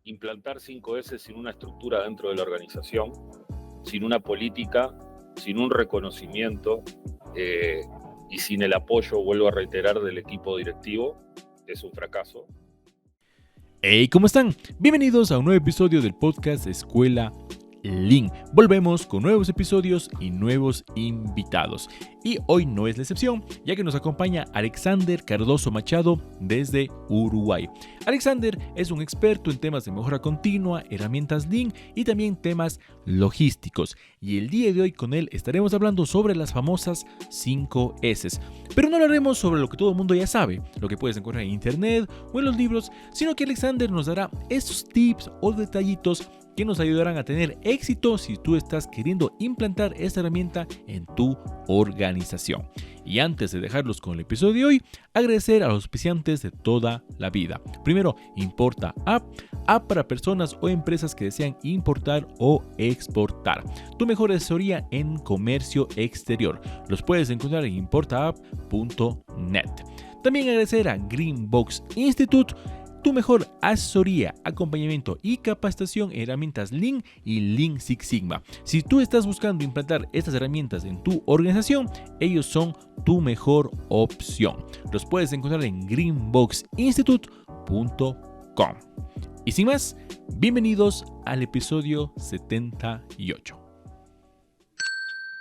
implantar 5S sin una estructura dentro de la organización, sin una política, sin un reconocimiento y sin el apoyo, vuelvo a reiterar, del equipo directivo, es un fracaso. Hey, ¿cómo están? Bienvenidos a un nuevo episodio del podcast Escuela Lean. Volvemos con nuevos episodios y nuevos invitados. Y hoy no es la excepción, ya que nos acompaña Alexander Cardoso Machado desde Uruguay. Alexander es un experto en temas de mejora continua, herramientas Lean y también temas logísticos. Y el día de hoy con él estaremos hablando sobre las famosas 5S. Pero no hablaremos sobre lo que todo el mundo ya sabe, lo que puedes encontrar en internet o en los libros, sino que Alexander nos dará esos tips o detallitos que nos ayudarán a tener éxito si tú estás queriendo implantar esta herramienta en tu organización. Y antes de dejarlos con el episodio de hoy, agradecer a los auspiciantes de toda la vida. Primero, Importa App para personas o empresas que desean importar o exportar. Tu mejor asesoría en comercio exterior. Los puedes encontrar en importaapp.net. También agradecer a Greenbox Institute, tu mejor asesoría, acompañamiento y capacitación en herramientas Lean y Lean Six Sigma. Si tú estás buscando implantar estas herramientas en tu organización, ellos son tu mejor opción. Los puedes encontrar en greenboxinstitute.com. Y sin más, bienvenidos al episodio 78.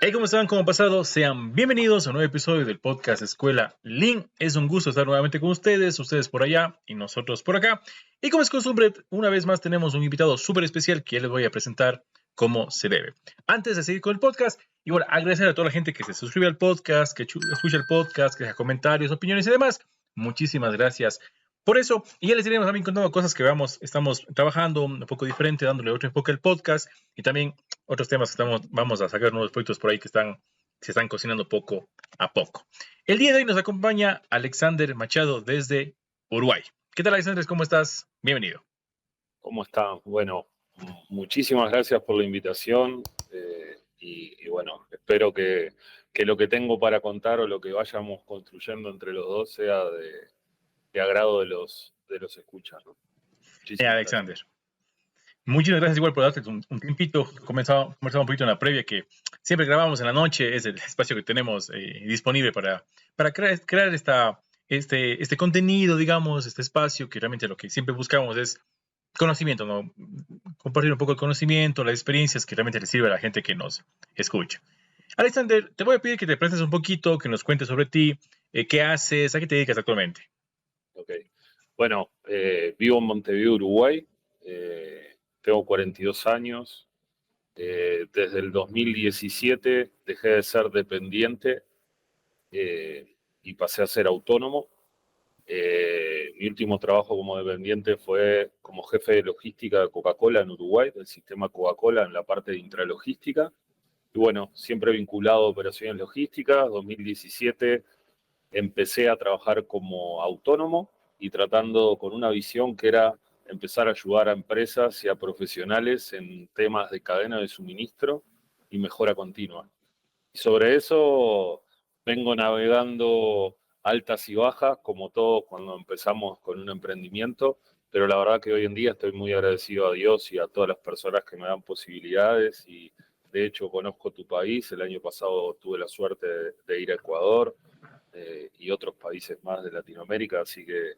Hey, ¿cómo están? ¿Cómo han pasado? Sean bienvenidos a un nuevo episodio del podcast Escuela Lean. Es un gusto estar nuevamente con ustedes por allá y nosotros por acá. Y como es costumbre, una vez más tenemos un invitado súper especial que ya les voy a presentar como se debe. Antes de seguir con el podcast, igual agradecer a toda la gente que se suscribe al podcast, que escucha el podcast, que deja comentarios, opiniones y demás. Muchísimas gracias por eso. Y ya les iremos también contando cosas que estamos trabajando un poco diferente, dándole otro enfoque al podcast y también otros temas que vamos a sacar nuevos proyectos por ahí que se están cocinando poco a poco. El día de hoy nos acompaña Alexander Machado desde Uruguay. ¿Qué tal, Alexander? ¿Cómo estás? Bienvenido. ¿Cómo están? Bueno, muchísimas gracias por la invitación y bueno, espero que lo que tengo para contar o lo que vayamos construyendo entre los dos sea de agrado de los escuchas, ¿no? Alexander. Gracias. Muchas gracias igual por darte un tiempito. Comenzamos un poquito en la previa que siempre grabamos en la noche. Es el espacio que tenemos disponible para crear este contenido, digamos, este espacio que realmente lo que siempre buscamos es conocimiento, ¿no? Compartir un poco el conocimiento, las experiencias que realmente le sirve a la gente que nos escucha. Alexander, te voy a pedir que te presentes un poquito, que nos cuentes sobre ti, qué haces, a qué te dedicas actualmente. Ok. Bueno, vivo en Montevideo, Uruguay. Tengo 42 años. Desde el 2017 dejé de ser dependiente y pasé a ser autónomo. Mi último trabajo como dependiente fue como jefe de logística de Coca-Cola en Uruguay, del sistema Coca-Cola en la parte de intralogística. Y bueno, siempre vinculado a operaciones logísticas. 2017 empecé a trabajar como autónomo y tratando con una visión que era empezar a ayudar a empresas y a profesionales en temas de cadena de suministro y mejora continua. Y sobre eso vengo navegando altas y bajas, como todos cuando empezamos con un emprendimiento, pero la verdad que hoy en día estoy muy agradecido a Dios y a todas las personas que me dan posibilidades y de hecho conozco tu país. El año pasado tuve la suerte de ir a Ecuador y otros países más de Latinoamérica, así que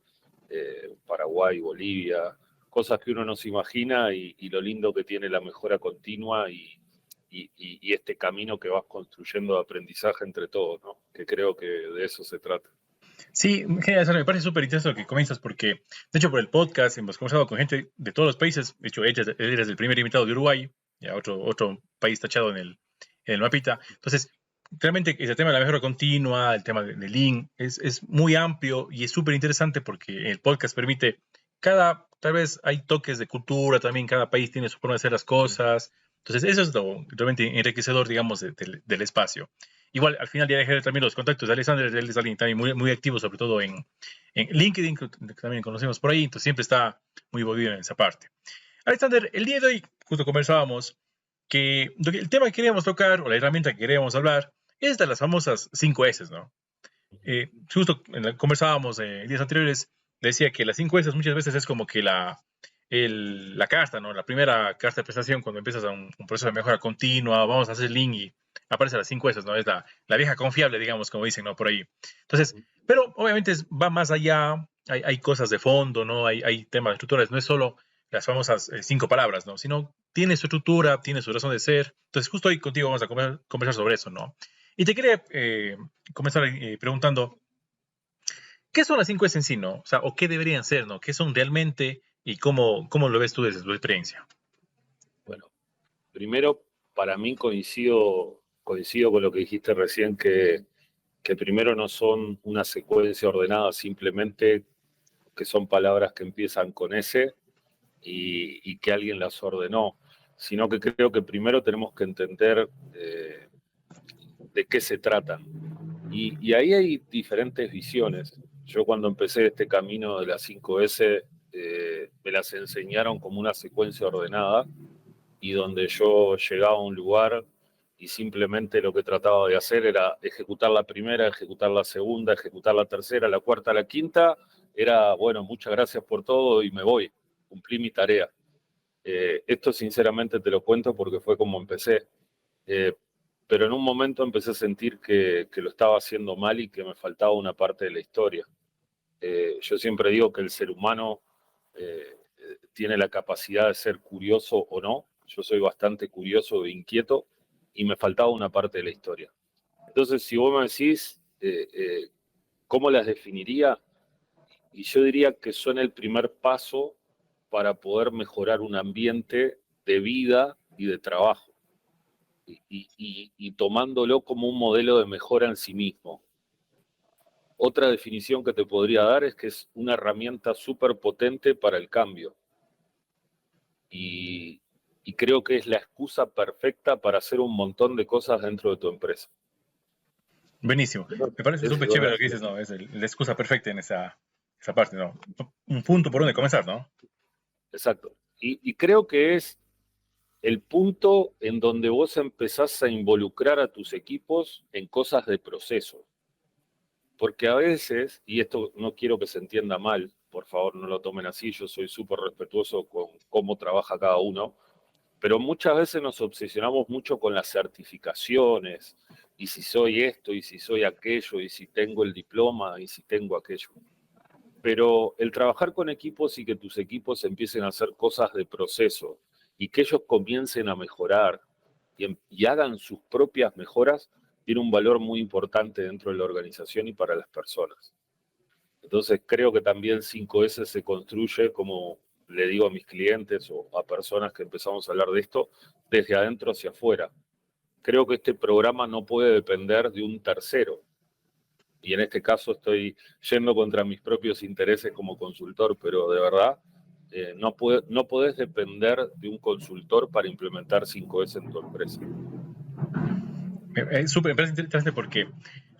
Paraguay, Bolivia, cosas que uno no se imagina y lo lindo que tiene la mejora continua y este camino que vas construyendo de aprendizaje entre todos, ¿no? Que creo que de eso se trata. Sí, genial, me parece súper interesante lo que comienzas porque, de hecho, por el podcast hemos conversado con gente de todos los países. De hecho, eres el primer invitado de Uruguay, ya otro país tachado en el mapita. Entonces, realmente ese tema de la mejora continua, el tema de Lean, es muy amplio y es súper interesante porque el podcast permite tal vez hay toques de cultura también, cada país tiene su forma de hacer las cosas. Entonces, eso es lo realmente enriquecedor, digamos, del espacio. Igual, al final ya dejé también los contactos de Alexander. Él es alguien también muy activo, sobre todo en LinkedIn, que también conocemos por ahí, entonces siempre está muy movido en esa parte. Alexander, el día de hoy justo conversábamos que el tema que queríamos tocar, o la herramienta que queríamos hablar, es de las famosas 5S, ¿no? Justo conversábamos días anteriores, decía que las 5S muchas veces es como que la carta, ¿no? La primera carta de prestación cuando empiezas a un proceso de mejora continua, vamos a hacer link y aparece las 5 S, ¿no? Es la vieja confiable, digamos, como dicen, ¿no? Por ahí. Entonces, pero obviamente va más allá, hay cosas de fondo, ¿no? Hay temas estructurales, no es solo las famosas 5 palabras, ¿no? Sino tiene su estructura, tiene su razón de ser. Entonces, justo hoy contigo vamos a conversar sobre eso, ¿no? Y te quería comenzar preguntando, ¿qué son las 5 S en sí, no? O sea, o qué deberían ser, ¿no? ¿Qué son realmente y cómo lo ves tú desde tu experiencia? Bueno, primero, para mí coincido con lo que dijiste recién, que primero no son una secuencia ordenada, simplemente que son palabras que empiezan con S y que alguien las ordenó, sino que creo que primero tenemos que entender de qué se tratan. Y ahí hay diferentes visiones. Yo cuando empecé este camino de las 5S, me las enseñaron como una secuencia ordenada y donde yo llegaba a un lugar y simplemente lo que trataba de hacer era ejecutar la primera, ejecutar la segunda, ejecutar la tercera, la cuarta, la quinta. Era, bueno, muchas gracias por todo y me voy. Cumplí mi tarea. Esto sinceramente te lo cuento porque fue como empecé. Eh, pero en un momento empecé a sentir que lo estaba haciendo mal y que me faltaba una parte de la historia. Yo siempre digo que el ser humano tiene la capacidad de ser curioso o no. Yo soy bastante curioso e inquieto y me faltaba una parte de la historia. Entonces, si vos me decís cómo las definiría, y yo diría que son el primer paso para poder mejorar un ambiente de vida y de trabajo, y tomándolo como un modelo de mejora en sí mismo. Otra definición que te podría dar es que es una herramienta súper potente para el cambio. Y, y creo que es la excusa perfecta para hacer un montón de cosas dentro de tu empresa. Buenísimo. Me parece Eso súper es una chévere lo que dices, ¿no? Es la excusa perfecta en esa parte, ¿no? Un punto por donde comenzar, ¿no? exacto. Y creo que es el punto en donde vos empezás a involucrar a tus equipos en cosas de proceso. Porque a veces, y esto no quiero que se entienda mal, por favor no lo tomen así, yo soy súper respetuoso con cómo trabaja cada uno, pero muchas veces nos obsesionamos mucho con las certificaciones, y si soy esto, y si soy aquello, y si tengo el diploma, y si tengo aquello. Pero el trabajar con equipos y que tus equipos empiecen a hacer cosas de proceso, y que ellos comiencen a mejorar, y hagan sus propias mejoras, tiene un valor muy importante dentro de la organización y para las personas. Entonces creo que también 5S se construye, como le digo a mis clientes o a personas que empezamos a hablar de esto, desde adentro hacia afuera. Creo que este programa no puede depender de un tercero. Y en este caso estoy yendo contra mis propios intereses como consultor, pero de verdad no podés depender de un consultor para implementar 5S en tu empresa. Es súper interesante porque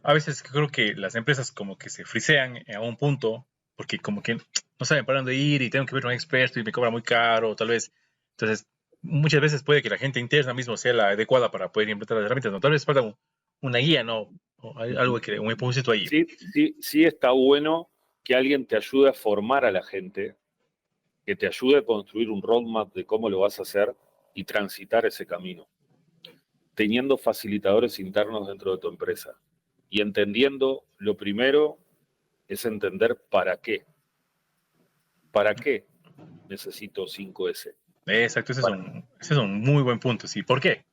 a veces creo que las empresas como que se frisean a un punto porque como que no saben para dónde ir y tengo que ver a un experto y me cobra muy caro, tal vez. Entonces, muchas veces puede que la gente interna mismo sea la adecuada para poder implementar las herramientas, ¿no? Tal vez falta una guía, ¿no? O algo que, un empujoncito ahí. Sí, sí, sí está bueno que alguien te ayude a formar a la gente, que te ayude a construir un roadmap de cómo lo vas a hacer y transitar ese camino, teniendo facilitadores internos dentro de tu empresa y entendiendo, lo primero es entender para qué. ¿Para qué necesito 5S? Exacto, Para, ese es un muy buen punto, sí. ¿Por qué?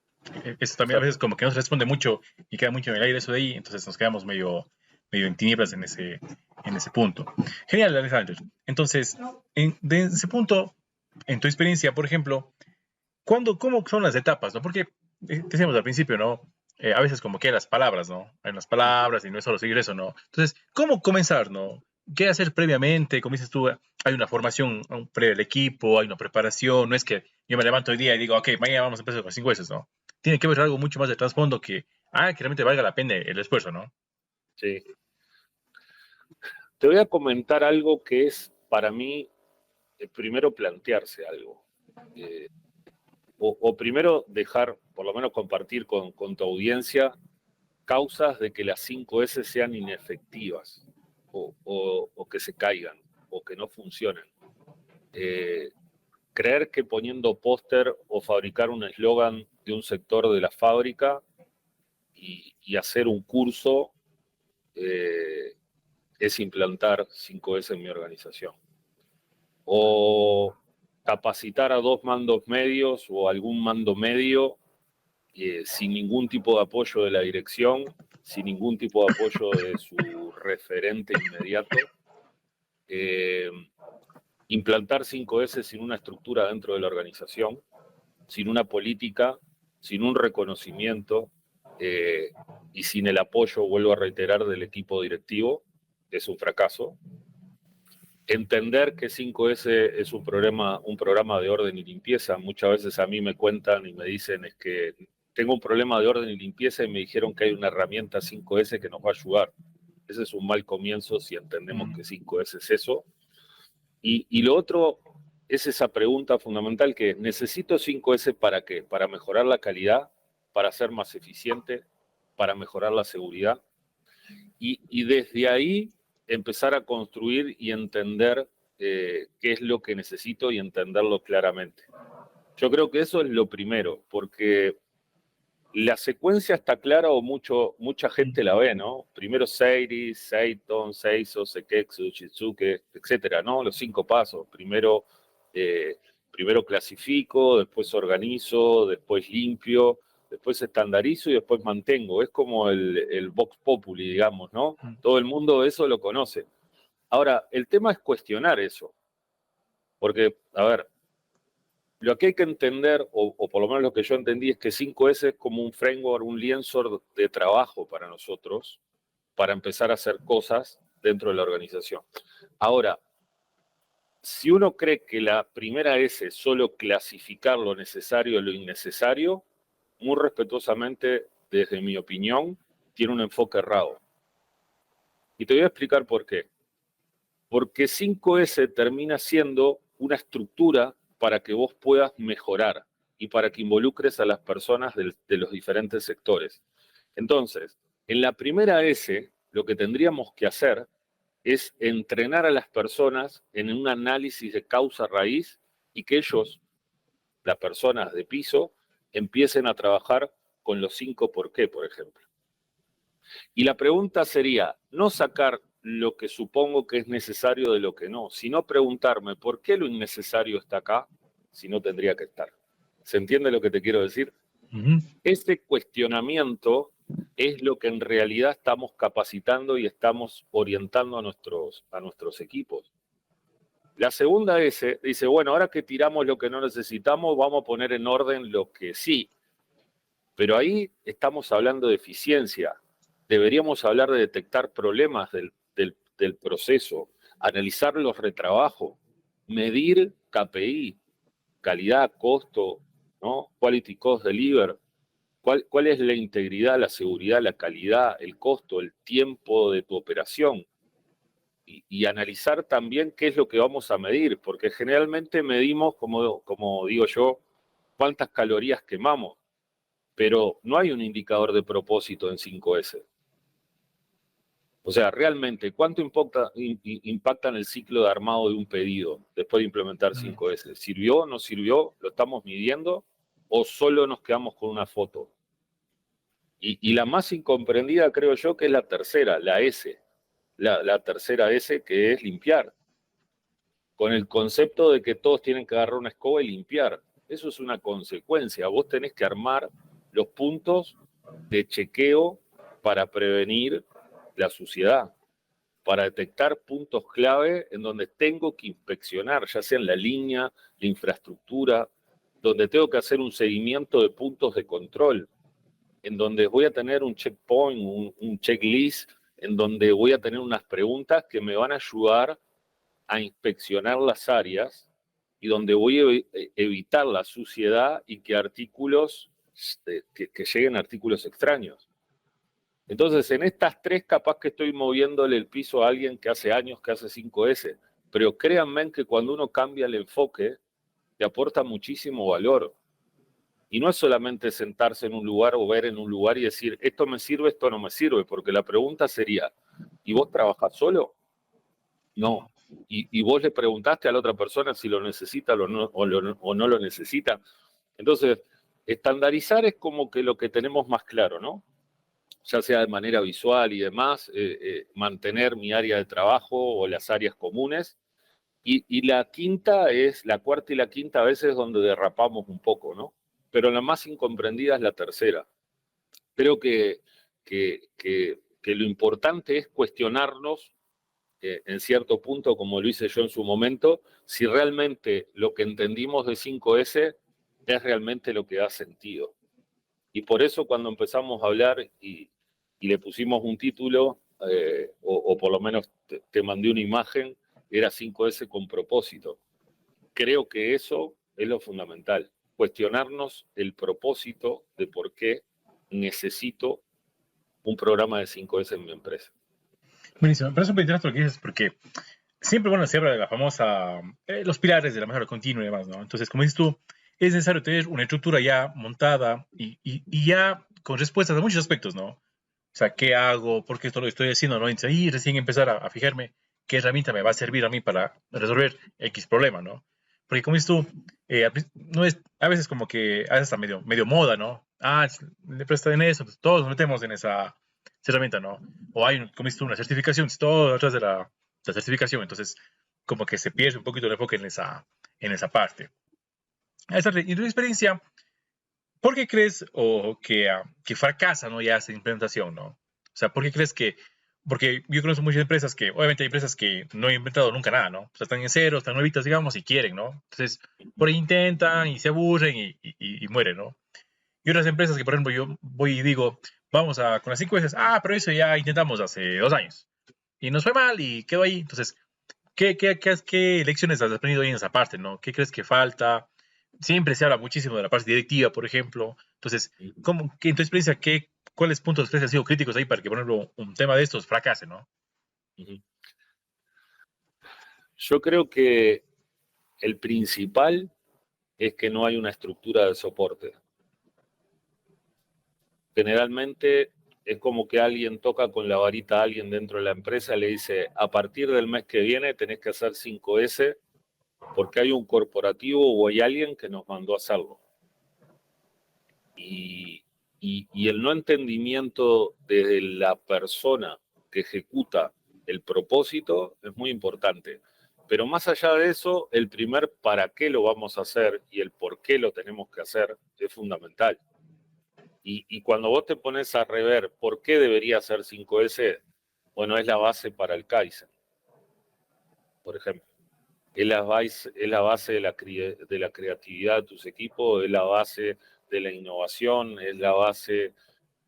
Eso también a veces exacto. como que no se responde mucho y queda mucho en el aire eso de ahí, entonces nos quedamos medio en tinieblas en ese punto. Genial, Alejandro. Entonces, de ese punto, en tu experiencia, por ejemplo, ¿cómo son las etapas, no? Porque decíamos al principio, ¿no? A veces como que hay las palabras, ¿no? Hay unas palabras y no es solo seguir eso, ¿no? Entonces, ¿cómo comenzar, no? ¿Qué hacer previamente? Como dices tú, hay una formación previa del equipo, hay una preparación, no es que yo me levanto hoy día y digo, ok, mañana vamos a empezar con 5 veces, ¿no? Tiene que haber algo mucho más de trasfondo que realmente valga la pena el esfuerzo, ¿no? Sí. Te voy a comentar algo que es para mí, primero plantearse algo. O primero dejar, por lo menos compartir con tu audiencia, causas de que las 5S sean inefectivas o que se caigan o que no funcionen. creer que poniendo póster o fabricar un eslogan de un sector de la fábrica y hacer un curso es implantar 5S en mi organización. O capacitar a 2 mandos medios o algún mando medio sin ningún tipo de apoyo de la dirección, sin ningún tipo de apoyo de su referente inmediato. Implantar 5S sin una estructura dentro de la organización, sin una política, sin un reconocimiento y sin el apoyo, vuelvo a reiterar, del equipo directivo, es un fracaso. Entender que 5S es un programa de orden y limpieza. Muchas veces a mí me cuentan y me dicen es que tengo un problema de orden y limpieza y me dijeron que hay una herramienta 5S que nos va a ayudar. Ese es un mal comienzo si entendemos que 5S es eso. Y lo otro es esa pregunta fundamental que ¿necesito 5S para qué? Para mejorar la calidad, para ser más eficiente, para mejorar la seguridad. Y desde ahí empezar a construir y entender qué es lo que necesito y entenderlo claramente. Yo creo que eso es lo primero, porque la secuencia está clara o mucha gente la ve, ¿no? Primero Seiri, Seiton, Seiso, Seketsu, Shizuke, etcétera, ¿no? Los 5 pasos. Primero clasifico, después organizo, después limpio, después estandarizo y después mantengo. Es como el Vox Populi, digamos, ¿no? Todo el mundo eso lo conoce. Ahora, el tema es cuestionar eso. Porque, a ver, lo que hay que entender, o por lo menos lo que yo entendí, es que 5S es como un framework, un lienzo de trabajo para nosotros, para empezar a hacer cosas dentro de la organización. Ahora, si uno cree que la primera S es solo clasificar lo necesario y lo innecesario, muy respetuosamente, desde mi opinión, tiene un enfoque errado. Y te voy a explicar por qué. Porque 5S termina siendo una estructura para que vos puedas mejorar y para que involucres a las personas de los diferentes sectores. Entonces, en la primera S, lo que tendríamos que hacer es entrenar a las personas en un análisis de causa raíz y que ellos, las personas de piso, empiecen a trabajar con los 5 por qué, por ejemplo. Y la pregunta sería, no sacar lo que supongo que es necesario de lo que no, sino preguntarme por qué lo innecesario está acá si no tendría que estar. ¿Se entiende lo que te quiero decir? Ese cuestionamiento es lo que en realidad estamos capacitando y estamos orientando a nuestros equipos. La segunda S dice, bueno, ahora que tiramos lo que no necesitamos, vamos a poner en orden lo que sí. Pero ahí estamos hablando de eficiencia. Deberíamos hablar de detectar problemas del proceso, analizar los retrabajos, medir KPI, calidad, costo, ¿no? Quality Cost Deliver. ¿Cuál es la integridad, la seguridad, la calidad, el costo, el tiempo de tu operación? Y analizar también qué es lo que vamos a medir, porque generalmente medimos, como digo yo, cuántas calorías quemamos, pero no hay un indicador de propósito en 5S. O sea, realmente, ¿cuánto impacta en el ciclo de armado de un pedido después de implementar 5S? ¿Sirvió o no sirvió? ¿Lo estamos midiendo? ¿O solo nos quedamos con una foto? Y la más incomprendida, creo yo, que es la tercera, la S. La tercera S, que es limpiar. Con el concepto de que todos tienen que agarrar una escoba y limpiar. Eso es una consecuencia. Vos tenés que armar los puntos de chequeo para prevenir la suciedad, para detectar puntos clave en donde tengo que inspeccionar, ya sea en la línea, la infraestructura, donde tengo que hacer un seguimiento de puntos de control, en donde voy a tener un checkpoint, un checklist, en donde voy a tener unas preguntas que me van a ayudar a inspeccionar las áreas y donde voy a evitar la suciedad y que que lleguen artículos extraños. Entonces, en estas 3 capaz que estoy moviéndole el piso a alguien que hace años que hace 5S, pero créanme que cuando uno cambia el enfoque, te aporta muchísimo valor. Y no es solamente sentarse en un lugar o ver en un lugar y decir, esto me sirve, esto no me sirve, porque la pregunta sería, ¿y vos trabajás solo? No. y vos le preguntaste a la otra persona si lo necesita o no lo necesita. Entonces, estandarizar es como que lo que tenemos más claro, ¿no? Ya sea de manera visual y demás, mantener mi área de trabajo o las áreas comunes. Y la cuarta y la quinta a veces es donde derrapamos un poco, ¿no? Pero la más incomprendida es la tercera. Creo que lo importante es cuestionarnos, en cierto punto, como lo hice yo en su momento, si realmente lo que entendimos de 5S es realmente lo que da sentido. Y por eso cuando empezamos a hablar y le pusimos un título, o por lo menos te mandé una imagen, era 5S con propósito. Creo que eso es lo fundamental, cuestionarnos el propósito de por qué necesito un programa de 5S en mi empresa. Buenísimo, pero es súper interesante lo que dices, porque siempre, bueno, se habla de la famosa, los pilares de la mejora continua y demás, ¿no? Entonces, como dices tú, es necesario tener una estructura ya montada y ya con respuestas a muchos aspectos, ¿no? O sea, ¿qué hago? ¿Por qué esto lo estoy haciendo? ¿No? Entonces, ahí recién empezar a fijarme qué herramienta me va a servir a mí para resolver X problema, ¿no? Porque como dices tú, no es, a veces como que a veces está medio moda, ¿no? Ah, le prestan en eso, entonces todos nos metemos en esa herramienta, ¿no? O hay, como dices tú, una certificación, entonces todo atrás de la certificación, entonces como que se pierde un poquito el enfoque en esa parte. Y en tu experiencia, ¿por qué crees que fracasa, ¿no? Ya esa implementación, ¿no? O sea, ¿por qué crees que? Porque yo conozco muchas empresas que, obviamente hay empresas que no han inventado nunca nada, ¿no? O sea, están en cero, están nuevitas, digamos, y quieren, ¿no? Entonces, por ahí intentan y se aburren y mueren, ¿no? Y otras empresas que, por ejemplo, yo voy y digo, vamos con las 5 veces, pero eso ya intentamos hace 2 años. Y nos fue mal y quedó ahí. Entonces, ¿qué lecciones has aprendido ahí en esa parte, ¿no? ¿Qué crees que falta? Siempre se habla muchísimo de la parte directiva, por ejemplo. Entonces, en tu experiencia, cuáles puntos crees que han sido críticos ahí para que, por ejemplo, un tema de estos fracase, ¿no? Yo creo que el principal es que no hay una estructura de soporte. Generalmente es como que alguien toca con la varita a alguien dentro de la empresa y le dice, a partir del mes que viene tenés que hacer 5S porque hay un corporativo o hay alguien que nos mandó a hacerlo. Y el no entendimiento de la persona que ejecuta el propósito es muy importante. Pero más allá de eso, el primer para qué lo vamos a hacer y el por qué lo tenemos que hacer es fundamental. Y cuando vos te pones a rever por qué debería ser 5S, bueno, es la base para el Kaizen, por ejemplo. Es la base de la creatividad de tus equipos, es la base de la innovación, es la base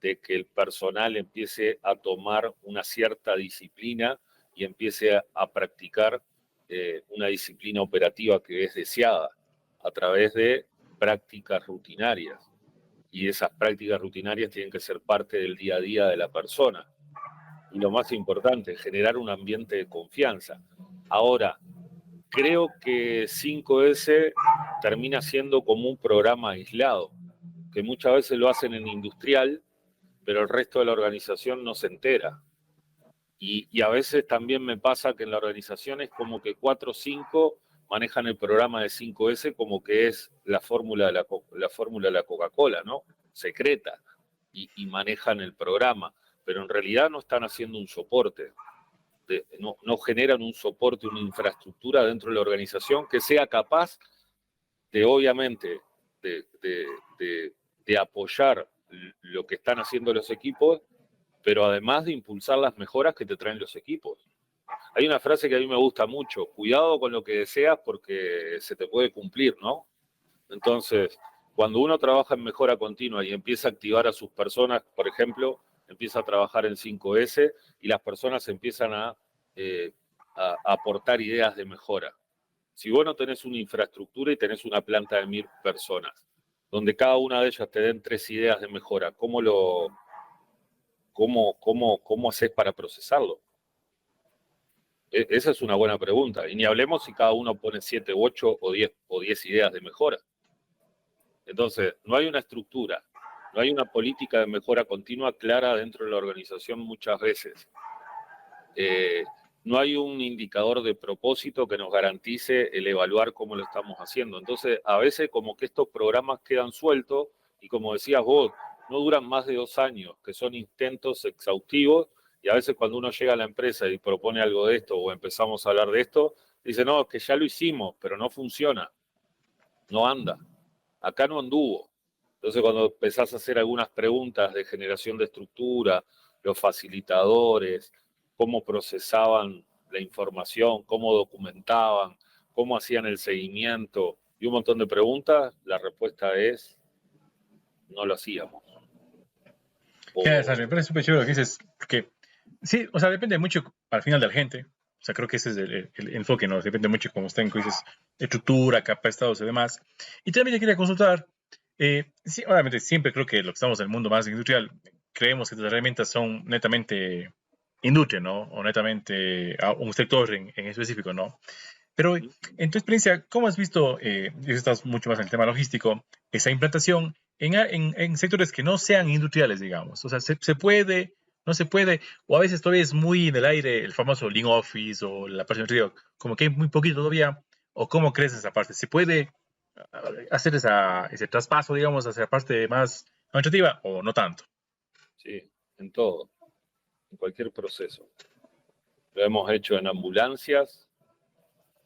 de que el personal empiece a tomar una cierta disciplina y empiece a practicar una disciplina operativa que es deseada a través de prácticas rutinarias. Y esas prácticas rutinarias tienen que ser parte del día a día de la persona. Y lo más importante, generar un ambiente de confianza. Ahora, creo que 5S termina siendo como un programa aislado, que muchas veces lo hacen en industrial, pero el resto de la organización no se entera. Y a veces también me pasa que en la organización es como que 4 o 5 manejan el programa de 5S como que es la fórmula de la Coca-Cola, ¿no? Secreta, y manejan el programa, pero en realidad no están haciendo un soporte. No generan un soporte, una infraestructura dentro de la organización que sea capaz de, obviamente, de apoyar lo que están haciendo los equipos, pero además de impulsar las mejoras que te traen los equipos. Hay una frase que a mí me gusta mucho, cuidado con lo que deseas porque se te puede cumplir, ¿no? Entonces, cuando uno trabaja en mejora continua y empieza a activar a sus personas, por ejemplo, empieza a trabajar en 5S y las personas empiezan a aportar ideas de mejora. Si vos no tenés una infraestructura y tenés una planta de 1000 personas, donde cada una de ellas te den 3 ideas de mejora, ¿cómo haces para procesarlo? Esa es una buena pregunta. Y ni hablemos si cada uno pone 7, 8 o 10 ideas de mejora. Entonces, no hay una estructura, no hay una política de mejora continua clara dentro de la organización muchas veces. no hay un indicador de propósito que nos garantice el evaluar cómo lo estamos haciendo. Entonces, a veces como que estos programas quedan sueltos y como decías vos, no duran más de 2 años, que son intentos exhaustivos, y a veces cuando uno llega a la empresa y propone algo de esto o empezamos a hablar de esto, dice, no, es que ya lo hicimos, pero no funciona, no anda, acá no anduvo. Entonces cuando empezás a hacer algunas preguntas de generación de estructura, los facilitadores, cómo procesaban la información, cómo documentaban, cómo hacían el seguimiento y un montón de preguntas, la respuesta es no lo hacíamos. Me parece súper chévere lo que dices, porque sí, o sea, depende mucho al final de la gente. O sea, creo que ese es el enfoque, ¿no? Depende mucho, como estén, como dices, estructura, capacitados y demás. Y también te quería consultar, sí, obviamente siempre creo que lo que estamos en el mundo más industrial, creemos que las herramientas son netamente industria, ¿no? O netamente a un sector en específico, ¿no? Pero en tu experiencia, ¿cómo has visto, y estás mucho más en el tema logístico, esa implantación en sectores que no sean industriales, digamos? O sea, ¿se puede, no se puede? O a veces todavía es muy en el aire el famoso Lean Office o la parte de río, como que hay muy poquito todavía. ¿O cómo crees esa parte? ¿Se puede hacer ese traspaso, digamos, hacia la parte más administrativa o no tanto? Sí, en todo, en cualquier proceso. Lo hemos hecho en ambulancias,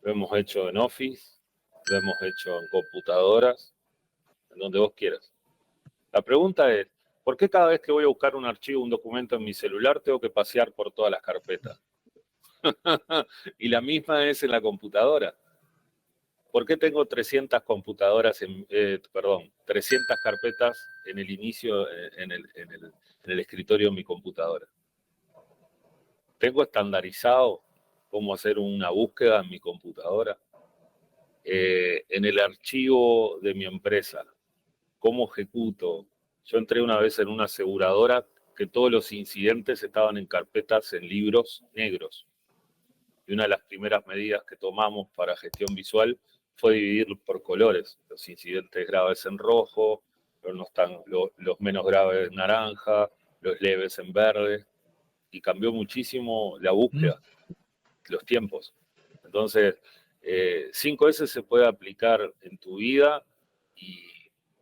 lo hemos hecho en Office, lo hemos hecho en computadoras, en donde vos quieras. La pregunta es, ¿por qué cada vez que voy a buscar un archivo, un documento en mi celular, tengo que pasear por todas las carpetas? Y la misma es en la computadora. ¿Por qué tengo 300 computadoras, 300 carpetas en el inicio, en el escritorio de mi computadora? ¿Tengo estandarizado cómo hacer una búsqueda en mi computadora? En el archivo de mi empresa, ¿cómo ejecuto? Yo entré una vez en una aseguradora que todos los incidentes estaban en carpetas en libros negros. Y una de las primeras medidas que tomamos para gestión visual fue dividir por colores. Los incidentes graves en rojo, los menos graves en naranja, los leves en verde. Y cambió muchísimo la Mm. búsqueda, los tiempos. Entonces, 5S se puede aplicar en tu vida y,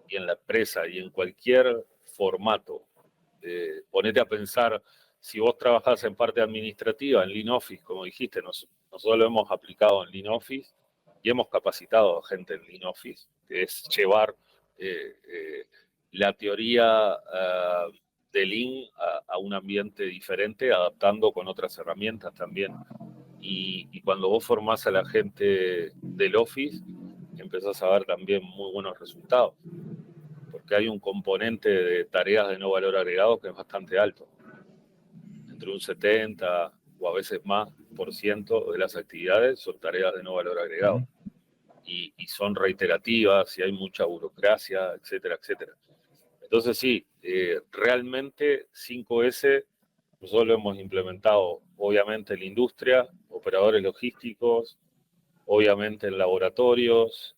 y en la empresa y en cualquier formato. Ponete a pensar, si vos trabajás en parte administrativa, en Lean Office, como dijiste, nosotros lo hemos aplicado en Lean Office y hemos capacitado a gente en Lean Office, que es llevar la teoría de Lean a un ambiente diferente, adaptando con otras herramientas también. Y cuando vos formás a la gente del Office, empezás a ver también muy buenos resultados, porque hay un componente de tareas de no valor agregado que es bastante alto, entre un 70 o a veces más por ciento de las actividades son tareas de no valor agregado, y son reiterativas y hay mucha burocracia, etcétera, etcétera. Entonces sí, realmente 5S nosotros lo hemos implementado obviamente en la industria, operadores logísticos, obviamente en laboratorios,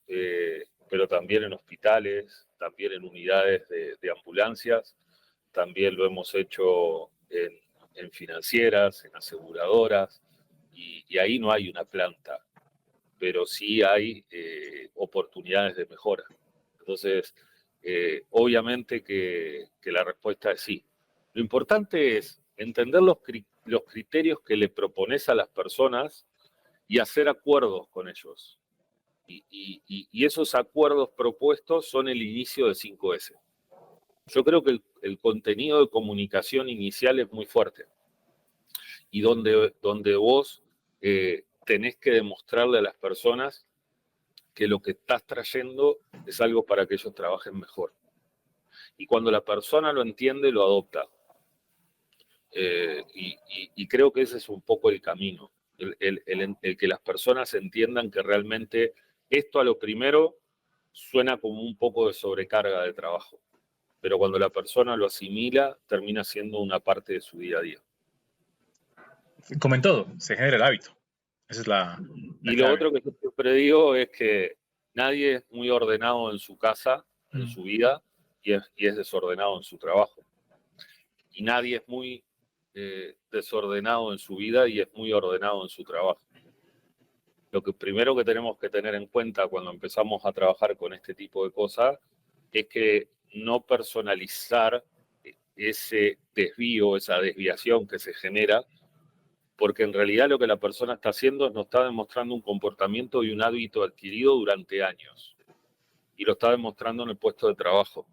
pero también en hospitales, también en unidades de ambulancias, también lo hemos hecho en financieras, en aseguradoras, y ahí no hay una planta, pero sí hay oportunidades de mejora. Entonces, obviamente que la respuesta es sí. Lo importante es entender los criterios que le propones a las personas y hacer acuerdos con ellos. Y esos acuerdos propuestos son el inicio de 5S. Yo creo que el contenido de comunicación inicial es muy fuerte y donde vos tenés que demostrarle a las personas que lo que estás trayendo es algo para que ellos trabajen mejor. Y cuando la persona lo entiende, lo adopta. Y creo que ese es un poco el camino. El que las personas entiendan que realmente esto a lo primero suena como un poco de sobrecarga de trabajo, pero cuando la persona lo asimila, termina siendo una parte de su día a día. Como en todo, se genera el hábito. Esa es la Y lo clave. otro que yo siempre digo es que nadie es muy ordenado en su casa, en su vida, y es desordenado en su trabajo. Y nadie es muy desordenado en su vida y es muy ordenado en su trabajo. Lo que primero que tenemos que tener en cuenta cuando empezamos a trabajar con este tipo de cosas es que no personalizar ese desvío, esa desviación que se genera, porque en realidad lo que la persona está haciendo es nos está demostrando un comportamiento y un hábito adquirido durante años, y lo está demostrando en el puesto de trabajo.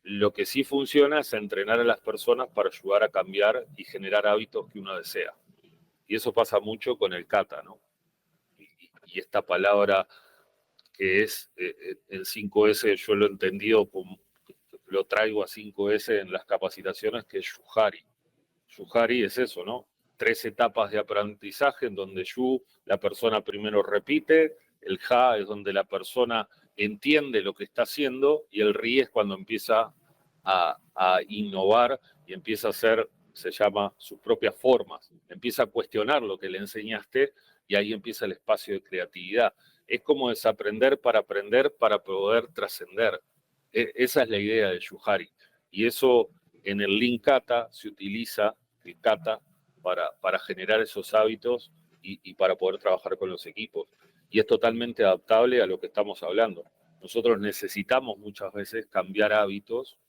Lo que sí funciona es entrenar a las personas para ayudar a cambiar y generar hábitos que uno desea. Y eso pasa mucho con el kata, ¿no? Y esta palabra que es el 5S, yo lo he entendido, lo traigo a 5S en las capacitaciones, que es Yuhari. Yuhari es eso, ¿no? 3 etapas de aprendizaje en donde Yu, la persona primero repite, el Ja es donde la persona entiende lo que está haciendo, y el Ri es cuando empieza a innovar y empieza a hacer, se llama, sus propias formas. Empieza a cuestionar lo que le enseñaste y ahí empieza el espacio de creatividad. Es como desaprender para poder trascender. Esa es la idea de Yuhari. Y eso en el Lean Kata se utiliza, el Kata, para generar esos hábitos y para poder trabajar con los equipos. Y es totalmente adaptable a lo que estamos hablando. Nosotros necesitamos muchas veces cambiar hábitos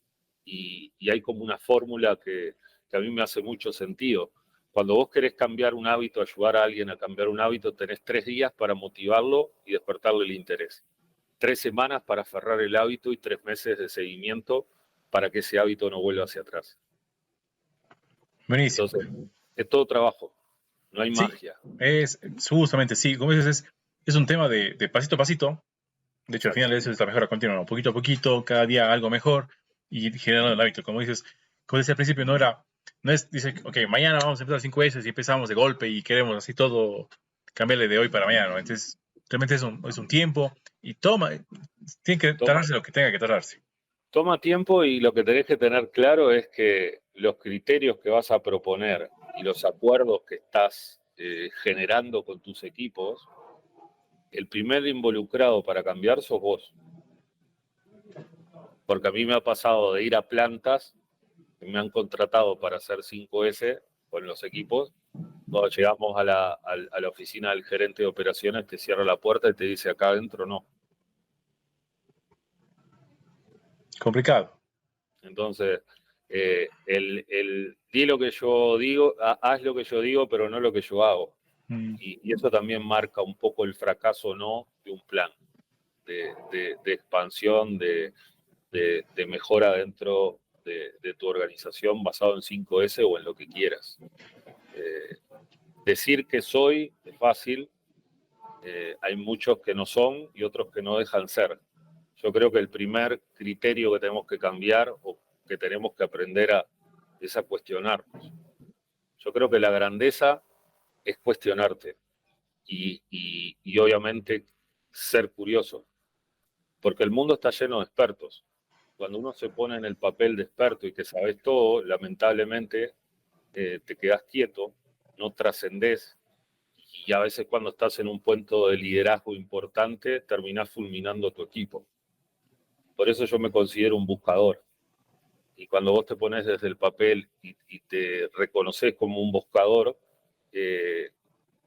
y hay como una fórmula que a mí me hace mucho sentido. Cuando vos querés cambiar un hábito, ayudar a alguien a cambiar un hábito, tenés 3 días para motivarlo y despertarle el interés. 3 semanas para aferrar el hábito y 3 meses de seguimiento para que ese hábito no vuelva hacia atrás. Buenísimo. Entonces, es todo trabajo, no hay magia. Es justamente, sí, como dices, es un tema de pasito a pasito. De hecho, al final eso es la mejora continua, ¿no? Poquito a poquito, cada día algo mejor y generando el hábito. Como dices, como decía al principio, no es, dice, ok, mañana vamos a empezar 5 veces y empezamos de golpe y queremos así todo cambiarle de hoy para mañana, ¿no? Entonces, realmente es un tiempo y tiene que tardarse lo que tenga que tardarse. Toma tiempo, y lo que tenés que tener claro es que los criterios que vas a proponer y los acuerdos que estás generando con tus equipos, el primer involucrado para cambiar sos vos. Porque a mí me ha pasado de ir a plantas que me han contratado para hacer 5S con los equipos. Cuando llegamos a la oficina del gerente de operaciones, te cierra la puerta y te dice: acá adentro no. Complicado. Entonces, di lo que yo digo, haz lo que yo digo, pero no lo que yo hago. Y eso también marca un poco el fracaso o no de un plan de expansión, de mejora dentro de tu organización basado en 5S o en lo que quieras. Decir que soy es fácil, hay muchos que no son y otros que no dejan ser. Yo creo que el primer criterio que tenemos que cambiar o que tenemos que aprender es a cuestionarnos. Yo creo que la grandeza es cuestionarte y obviamente ser curioso, porque el mundo está lleno de expertos. Cuando uno se pone en el papel de experto y que sabes todo, lamentablemente te quedas quieto, no trascendés, y a veces cuando estás en un puesto de liderazgo importante terminás fulminando a tu equipo. Por eso yo me considero un buscador. Y cuando vos te pones desde el papel y te reconoces como un buscador,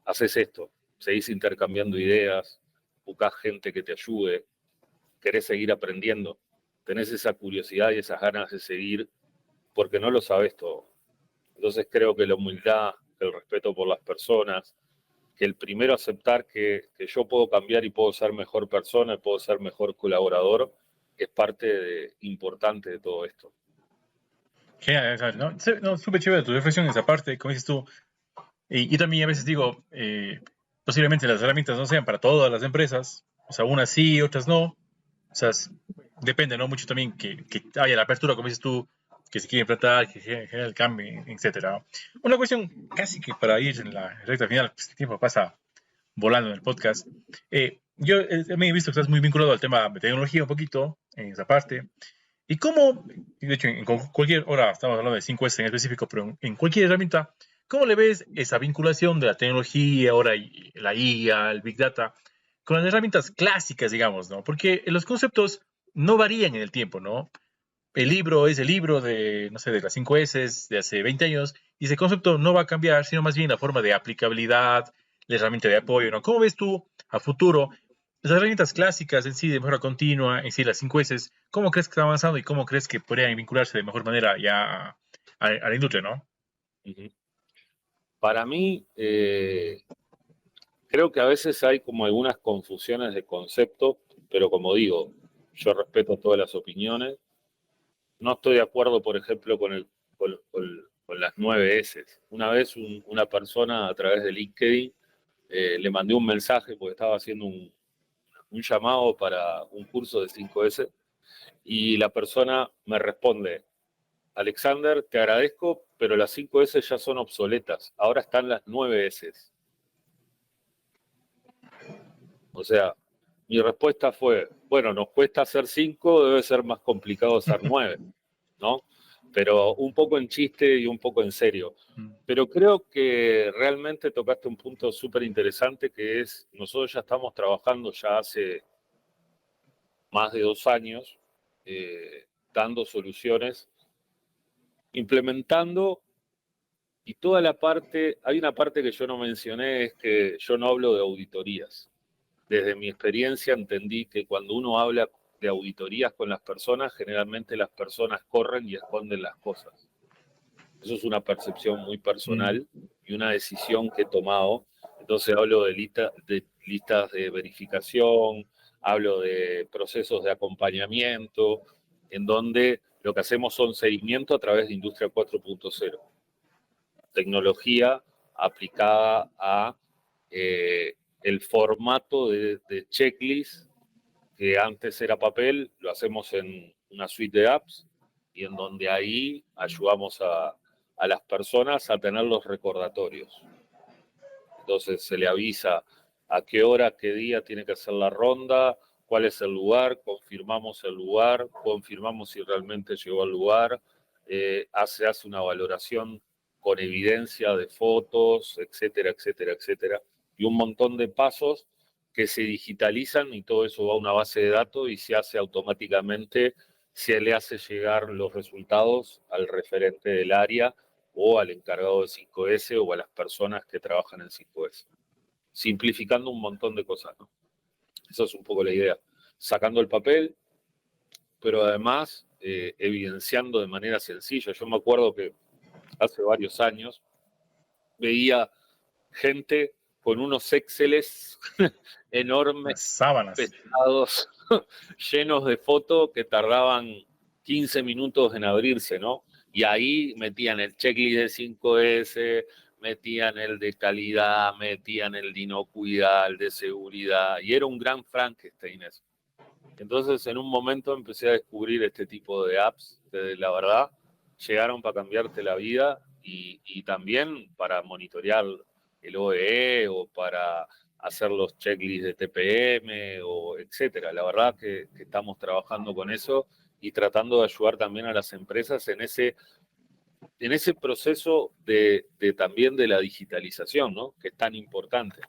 haces esto, seguís intercambiando ideas, buscás gente que te ayude, querés seguir aprendiendo, tenés esa curiosidad y esas ganas de seguir porque no lo sabes todo. Entonces creo que la humildad, el respeto por las personas, que el primero aceptar que yo puedo cambiar y puedo ser mejor persona, puedo ser mejor colaborador, es parte importante de todo esto. Genial, ¿no? Súper chévere tu reflexión en esa parte, como dices tú. Y yo también a veces digo, posiblemente las herramientas no sean para todas las empresas, o sea, unas sí, otras no. O sea, depende, ¿no? Mucho también que haya la apertura, como dices tú, que se quiere implantar, que genera el cambio, etcétera. Una cuestión casi que para ir en la recta final, pues el tiempo pasa volando en el podcast. Yo también he visto que estás muy vinculado al tema de tecnología un poquito, en esa parte. Y cómo, de hecho, en cualquier hora, estamos hablando de 5S en específico, pero en cualquier herramienta, ¿cómo le ves esa vinculación de la tecnología, ahora la IA, el Big Data, con las herramientas clásicas, digamos, ¿no? Porque los conceptos no varían en el tiempo, ¿no? el libro es el libro de, no sé, de las 5 S de hace 20 años y ese concepto no va a cambiar, sino más bien la forma de aplicabilidad, la herramienta de apoyo, ¿no? ¿Cómo ves tú a futuro las herramientas clásicas en sí de mejora continua, en sí las 5 S, cómo crees que está avanzando y cómo crees que podrían vincularse de mejor manera ya a la industria, ¿no? Ujú. Para mí, creo que a veces hay como algunas confusiones de concepto, pero como digo, yo respeto todas las opiniones. No estoy de acuerdo, por ejemplo, con las 9 S. Una vez una persona a través de LinkedIn le mandé un mensaje porque estaba haciendo un llamado para un curso de 5S y la persona me responde, Alexander, te agradezco, pero las 5S ya son obsoletas. Ahora están las 9S. O sea, mi respuesta fue, bueno, nos cuesta hacer 5, debe ser más complicado hacer 9, ¿no? Pero un poco en chiste y un poco en serio. Pero creo que realmente tocaste un punto súper interesante que es, nosotros ya estamos trabajando ya hace más de 2 años, dando soluciones, implementando, y toda la parte, hay una parte que yo no mencioné, es que yo no hablo de auditorías. Desde mi experiencia entendí que cuando uno habla de auditorías con las personas, generalmente las personas corren y esconden las cosas. Eso es una percepción muy personal y una decisión que he tomado. Entonces hablo de listas de verificación, hablo de procesos de acompañamiento, en donde lo que hacemos son seguimiento a través de Industria 4.0. Tecnología aplicada a el formato de checklist que antes era papel, lo hacemos en una suite de apps y en donde ahí ayudamos a las personas a tener los recordatorios. Entonces se le avisa a qué hora, qué día tiene que hacer la ronda, cuál es el lugar, confirmamos el lugar, confirmamos si realmente llegó al lugar, se hace una valoración con evidencia de fotos, etcétera, etcétera, etcétera, y un montón de pasos que se digitalizan y todo eso va a una base de datos y se hace automáticamente, se le hace llegar los resultados al referente del área o al encargado de 5S o a las personas que trabajan en 5S. Simplificando un montón de cosas, ¿no? Esa es un poco la idea. Sacando el papel, pero además evidenciando de manera sencilla. Yo me acuerdo que hace varios años veía gente con unos Exceles enormes, Las sábanas. pesados, llenos de fotos que tardaban 15 minutos en abrirse, ¿no? Y ahí metían el checklist de 5S, metían el de calidad, metían el de inocuidad, el de seguridad, y era un gran Frankenstein eso. Entonces, en un momento empecé a descubrir este tipo de apps que, la verdad, llegaron para cambiarte la vida y también para monitorear el OEE o para hacer los checklists de TPM o etcétera. La verdad que estamos trabajando con eso y tratando de ayudar también a las empresas en ese proceso también de la digitalización, ¿no? Que es tan importante.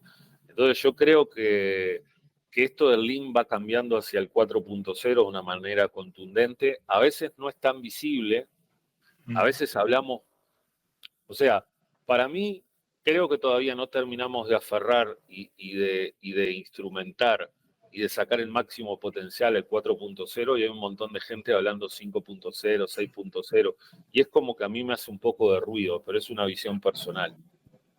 Entonces yo creo que esto del Lean va cambiando hacia el 4.0 de una manera contundente. A veces no es tan visible, a veces hablamos, o sea, para mí creo que todavía no terminamos de aferrar y de instrumentar y de sacar el máximo potencial el 4.0 y hay un montón de gente hablando 5.0, 6.0 y es como que a mí me hace un poco de ruido, pero es una visión personal.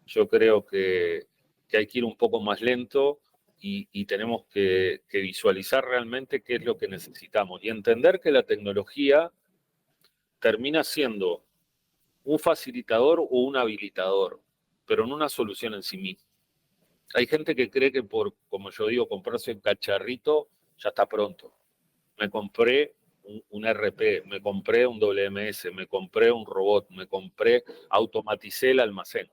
Yo creo que hay que ir un poco más lento y tenemos que visualizar realmente qué es lo que necesitamos y entender que la tecnología termina siendo un facilitador o un habilitador, pero no una solución en sí misma. Hay gente que cree que por, como yo digo, comprarse un cacharrito ya está pronto. Me compré un RP, me compré un WMS, me compré un robot, automaticé el almacén,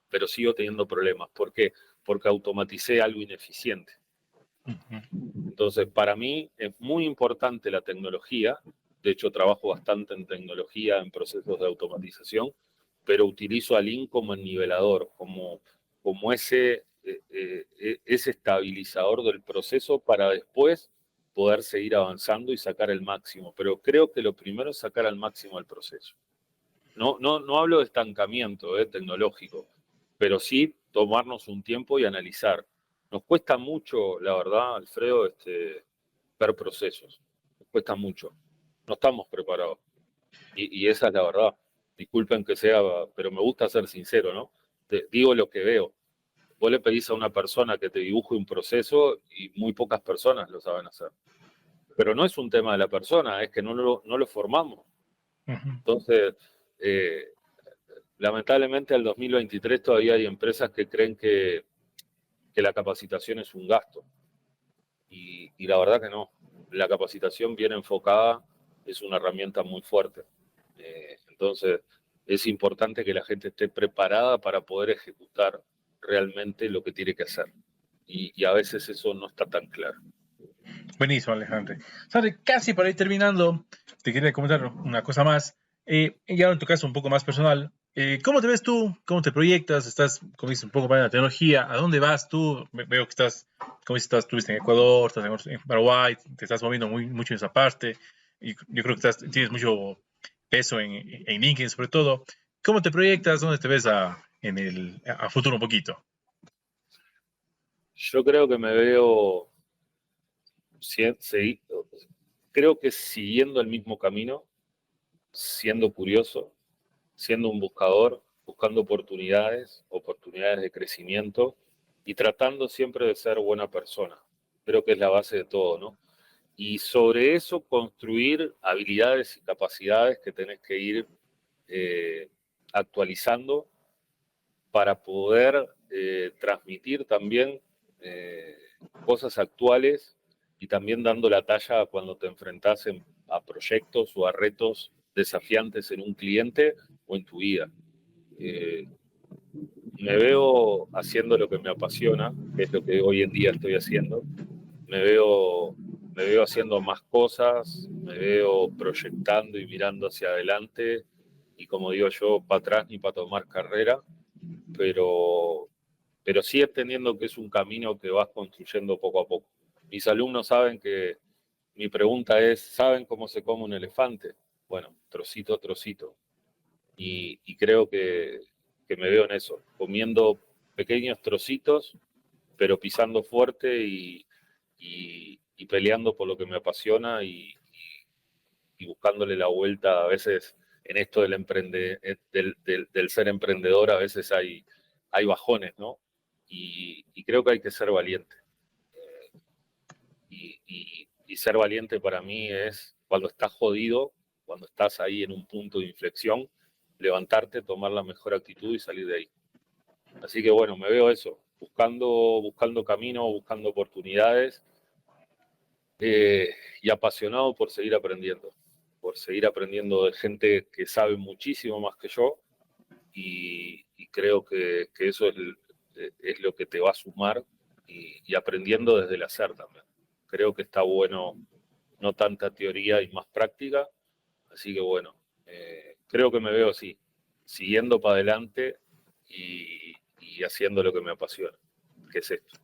pero sigo teniendo problemas. ¿Por qué? Porque automaticé algo ineficiente. Entonces, para mí es muy importante la tecnología. De hecho, trabajo bastante en tecnología, en procesos de automatización, pero utilizo a Lean como el nivelador, como ese estabilizador del proceso para después poder seguir avanzando y sacar el máximo. Pero creo que lo primero es sacar al máximo el proceso. No hablo de estancamiento tecnológico, pero sí tomarnos un tiempo y analizar. Nos cuesta mucho, la verdad, Alfredo, ver procesos. Nos cuesta mucho. No estamos preparados. Y esa es la verdad. Disculpen que sea, pero me gusta ser sincero, ¿no? Digo lo que veo. Vos le pedís a una persona que te dibuje un proceso y muy pocas personas lo saben hacer. Pero no es un tema de la persona, es que no lo formamos. Entonces, lamentablemente al 2023 todavía hay empresas que creen que la capacitación es un gasto. Y la verdad que no. La capacitación bien enfocada es una herramienta muy fuerte. Entonces, es importante que la gente esté preparada para poder ejecutar realmente lo que tiene que hacer. Y a veces eso no está tan claro. Buenísimo, Alejandro. Sandra, casi para ir terminando, te quería comentar una cosa más. Ya en tu caso un poco más personal, ¿cómo te ves tú? ¿Cómo te proyectas? Estás, como dices, un poco más en la tecnología. ¿A dónde vas tú? Veo que estás, como dices, estuviste en Ecuador, estás en Paraguay, te estás moviendo mucho en esa parte. Y yo creo que tienes mucho peso en LinkedIn, sobre todo. ¿Cómo te proyectas? ¿Dónde te ves a futuro un poquito? Yo creo que me veo, creo que siguiendo el mismo camino, siendo curioso, siendo un buscador, buscando oportunidades de crecimiento y tratando siempre de ser buena persona. Creo que es la base de todo, ¿no? Y sobre eso construir habilidades y capacidades que tenés que ir actualizando para poder transmitir también cosas actuales y también dando la talla cuando te enfrentás a proyectos o a retos desafiantes en un cliente o en tu vida. Me veo haciendo lo que me apasiona, que es lo que hoy en día estoy haciendo. Me veo, me veo haciendo más cosas, me veo proyectando y mirando hacia adelante y como digo yo, para atrás ni para tomar carrera, pero, pero sí entendiendo que es un camino que vas construyendo poco a poco. Mis alumnos saben que mi pregunta es, ¿saben cómo se come un elefante? Bueno, trocito a trocito. Y creo que me veo en eso, comiendo pequeños trocitos, pero pisando fuerte y peleando por lo que me apasiona y buscándole la vuelta a veces en esto del ser emprendedor, a veces hay bajones, ¿no? Y creo que hay que ser valiente. Y ser valiente para mí es cuando estás jodido, cuando estás ahí en un punto de inflexión, levantarte, tomar la mejor actitud y salir de ahí. Así que bueno, me veo eso, buscando camino, buscando oportunidades y apasionado por seguir aprendiendo de gente que sabe muchísimo más que yo y creo que eso es lo que te va a sumar y aprendiendo desde el hacer también. Creo que está bueno no tanta teoría y más práctica, así que bueno, creo que me veo así, siguiendo para adelante y haciendo lo que me apasiona, que es esto.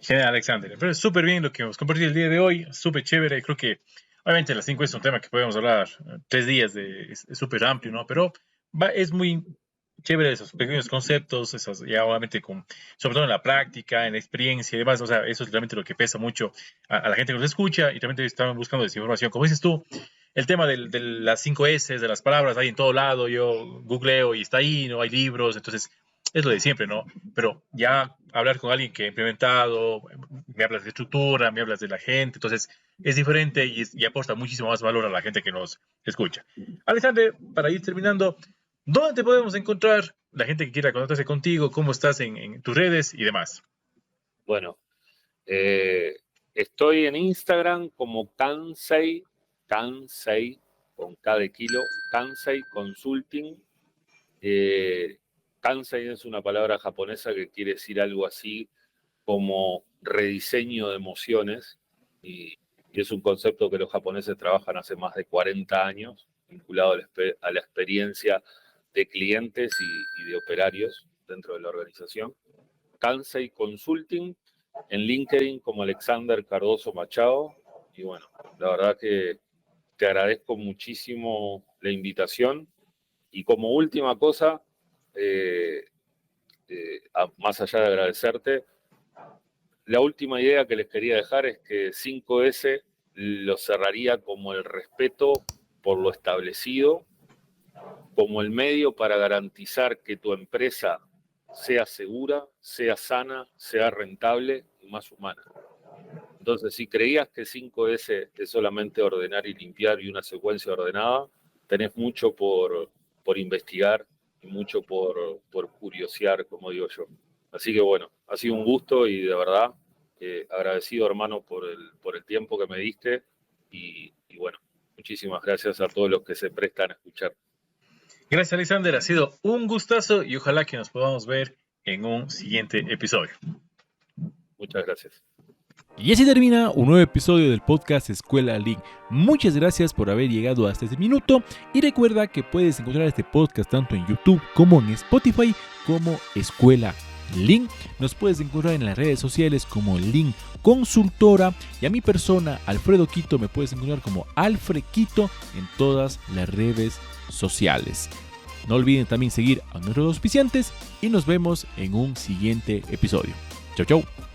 Genial, Alexander. Pero es súper bien lo que hemos compartido el día de hoy, súper chévere. Creo que, obviamente, las 5 es un tema que podemos hablar 3 días, es súper amplio, ¿no? Pero es muy chévere esos pequeños conceptos, esos, ya obviamente, sobre todo en la práctica, en la experiencia y demás. O sea, eso es realmente lo que pesa mucho a la gente que nos escucha y realmente están buscando desinformación. Como dices tú, el tema de las 5 S, de las palabras, hay en todo lado. Yo googleo y está ahí, no hay libros. Entonces, es lo de siempre, ¿no? Pero ya hablar con alguien que ha implementado, me hablas de estructura, me hablas de la gente, entonces es diferente y aporta muchísimo más valor a la gente que nos escucha. Alexander, para ir terminando, ¿dónde te podemos encontrar? La gente que quiera contactarse contigo, cómo estás en tus redes y demás. Bueno, estoy en Instagram como Kansei, con K de kilo, Kansei Consulting. Kansei es una palabra japonesa que quiere decir algo así como rediseño de emociones y es un concepto que los japoneses trabajan hace más de 40 años, vinculado a la experiencia de clientes y de operarios dentro de la organización. Kansei Consulting, en LinkedIn como Alexander Cardoso Machado bueno, la verdad que te agradezco muchísimo la invitación. Y como última cosa, más allá de agradecerte, la última idea que les quería dejar es que 5S lo cerraría como el respeto por lo establecido, como el medio para garantizar que tu empresa sea segura, sea sana, sea rentable y más humana. Entonces, si creías que 5S es solamente ordenar y limpiar y una secuencia ordenada, tenés mucho por investigar y mucho por curiosear, como digo yo. Así que bueno, ha sido un gusto y de verdad agradecido, hermano, por el tiempo que me diste y bueno, muchísimas gracias a todos los que se prestan a escuchar. Gracias, Alexander. Ha sido un gustazo y ojalá que nos podamos ver en un siguiente episodio. Muchas gracias. Y así termina un nuevo episodio del podcast Escuela Link. Muchas gracias por haber llegado hasta este minuto y recuerda que puedes encontrar este podcast tanto en YouTube como en Spotify como Escuela Link. Nos puedes encontrar en las redes sociales como Link Consultora y a mi persona, Alfredo Quito, me puedes encontrar como Alfred Quito en todas las redes sociales. No olviden también seguir a nuestros auspiciantes y nos vemos en un siguiente episodio. Chau, chau.